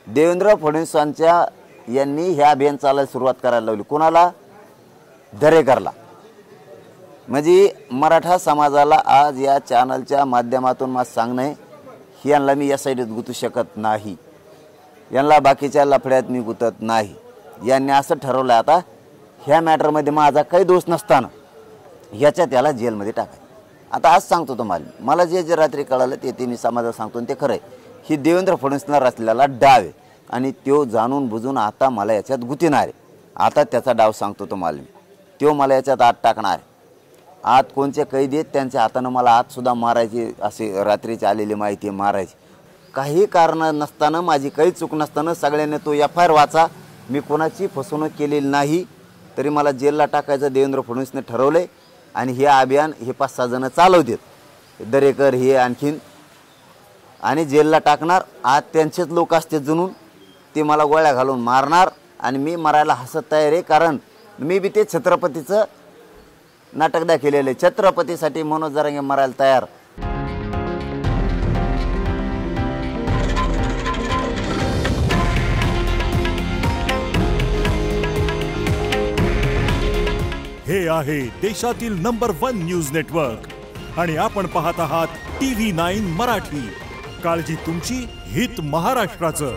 देवेंद्र फडणवीसांच्या यांनी हे अभियान चालायला सुरुवात करायला लावली। कोणाला? दरेकरला। म्हणजे मराठा समाजाला आज या चॅनलच्या माध्यमातून मला सांगणं आहे, यांना मी या साईडत गुतू शकत नाही, यांना बाकीच्या लफड्यात मी गुतत नाही। यांनी असं ठरवलं आता ह्या मॅटरमध्ये माझा काही दोष नसताना ह्याच्यात त्याला जेलमध्ये टाकाय। आता आज सांगतो तुम्हाला, मला जे जे रात्री कळालं ते मी समाजाला सांगतो आणि ते खरं आहे। ही देवेंद्र फडणवीसला रचलेला डाव आहे आणि तो जाणून बुजून आता मला याच्यात गुंतणार आहे। आता त्याचा डाव सांगतो तुम्हाला मी, तो मला याच्यात आत टाकणार आहे। आत कोणचे कैदी आहेत त्यांच्या हातानं मला आतसुद्धा मारायची, असे रात्रीची आलेली माहिती मारायची। काही कारण नसताना, माझी काही चूक नसताना सगळ्यांनी तो FIR वाचा, मी कोणाची फसवणूक केलेली नाही, तरी मला जेलला टाकायचं देवेंद्र फडणवीसने ठरवले। आणि हे अभियान हे 5-6 जण चालवतात, दरेकर हे आणखीन, आणि जेलला टाकणार। आज त्यांचेच लोक असते जुनून, ते मला गोळ्या घालून मारणार आणि मी मरायला हसत तयार आहे, कारण मी बी ते छत्रपतीचं नाटक दाखवलेलं आहे। छत्रपतीसाठी मनोज जरांगे मरायला तयार। हे आहे देशातील नंबर 1 न्यूज नेटवर्क आणि आपण पाहत आहात TV9 मराठी। काळजी तुमची, हित महाराष्ट्राचं।